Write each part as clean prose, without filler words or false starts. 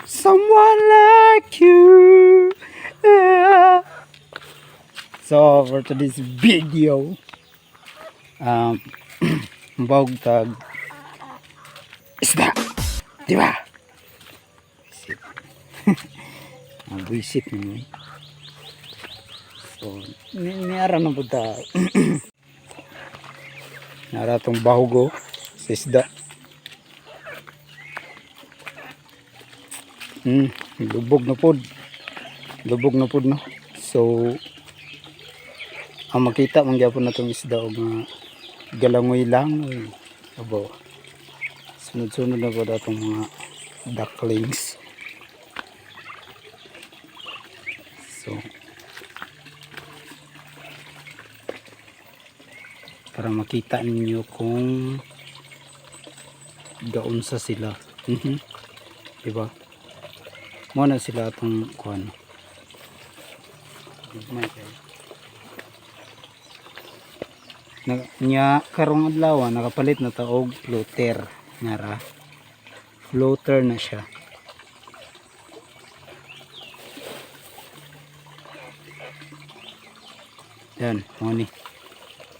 Someone like you. Yeah. So for today's video, um, bawag tag isda, di ba? Visit. Visit mo. So, niara na po ta. Nara tong bahugo sa isda. Lubog na pod. Lubog na pod no. So, ang makita man gyapon na tong isda og mga galangoy lang. Abo. Sunod-sunod na po datong mga ducklings. So, para makita ninyo kung gaunsa sila. Diba? Mo na sila itong kuhan. Nya karong adlaw nakapalit na ta og floater nara. Floater na siya. Yan, mo ni.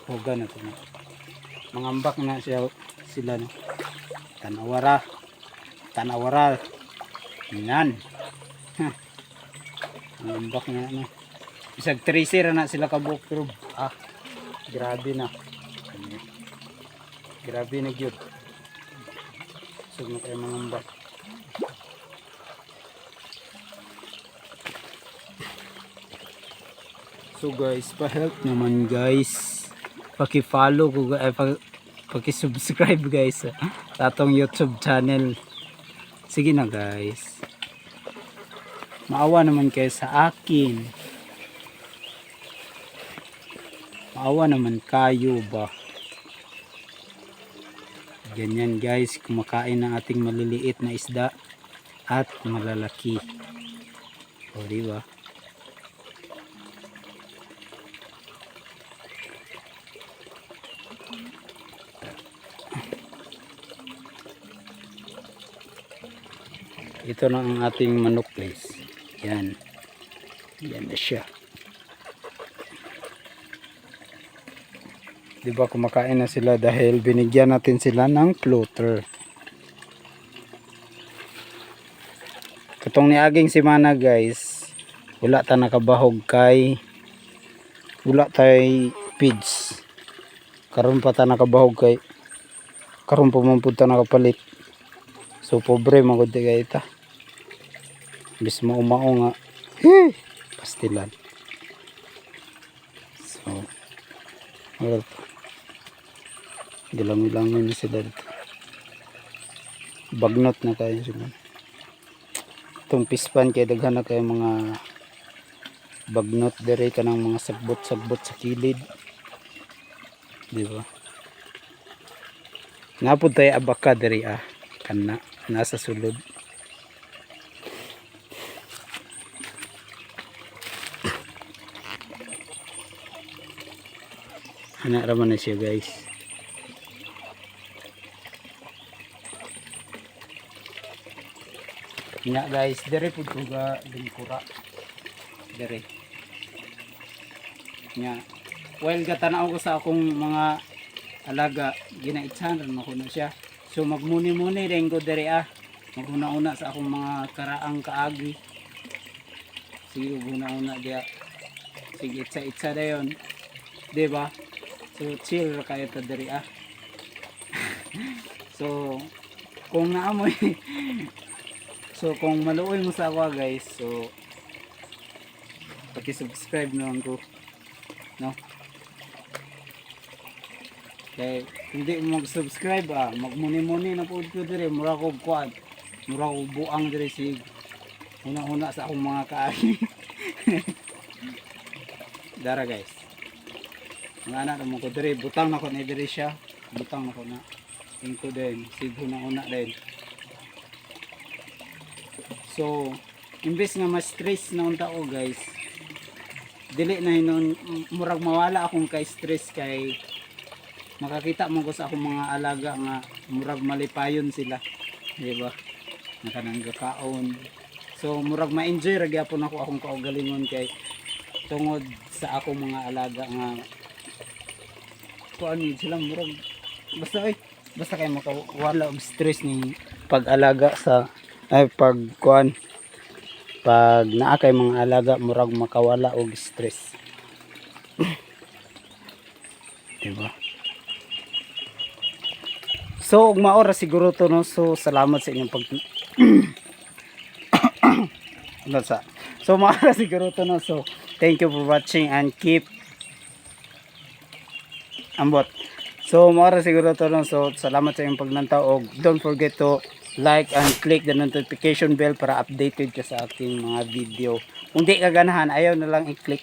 Hoga na to na. Mangambak na siya sila no. Tanawara. Tanawara. Yan. Mangambak na no. Isag 3-0 na sila kabuk pero grabe na. Grabe na gyud. Sug na kayo mangambak. So guys, pa-help naman guys. Paki-follow ko, paki-subscribe guys sa atong YouTube channel. Sige na guys. Maawa naman kayo sa akin. Maawa naman kayo ba? Ganyan guys, kumakain ng ating maliliit na isda at malalaki. O diba? Ito na ang ating manok guys. Yan. Yan na siya. Diba kumakain na sila dahil binigyan natin sila ng floater. Katong niaging simana guys, wala ta nakabahog kay wala tay feeds. Karon pa ta nakabahog kay karon pa man pud ta nakapalit. So pobre magud kay ta. Bis maumao nga. Pastilan. So well, gilang-gilangan na sila dito. Bagnot na kayo sila. Itong pispan kaya daghan na kayo mga bagnot dere ka ng mga sagbot-sagbot sa kilid. Diba? Napod tayo abaka dere kana nasa sulod. Anak raman na siya guys. Nya guys, dere pud ko ga lingkura. Dere. Nya. Well gatanaw ko sa akong mga alaga, ginaitsan ran ako na siya. So magmuni-muni rin ko dere Maguna-una sa akong mga karaang kaagi. Sige una-una dia. Sige itsa-itsa dayon. Diba? So chill kayo ta diri So kung naamoy so kung maluoy mo sa ako guys, so paki-subscribe naman ko no. Kay hindi mo mag-subscribe magmuni-muni na po ko diri mura ko kuan. Mura ko buang diri sig. Una-una sa akong mga kaagi. Dara guys. Mga anak mo ko diri butang na ko na diri siya. Butang na ko na. Tingko din, sigo na una din. So, imbes nga mas stress na unta ko guys. Dili na hinon murag mawala akong kay stress kay makakita mo ko sa akong mga alaga nga murag malipayon sila. Di ba? nakanang gakaon. So murag ma-enjoy ra gyapon ako akong kaugalingon kay tungod sa akong mga alaga nga kuan yun sila murag basta kay makawala og stress ni pag-alaga sa ay pag naa kay mga alaga murag makawala og stress. Diba? So ug mao ra siguro to no. So salamat sa inyong pag So mao ra siguro to no. So thank you for watching and keep ambot. So mao ra siguro to no. So salamat sa inyong pagnantaw og don't forget to like and click the notification bell para updated ka sa aking mga video. Kung di ka ganahan ayaw na lang i-click.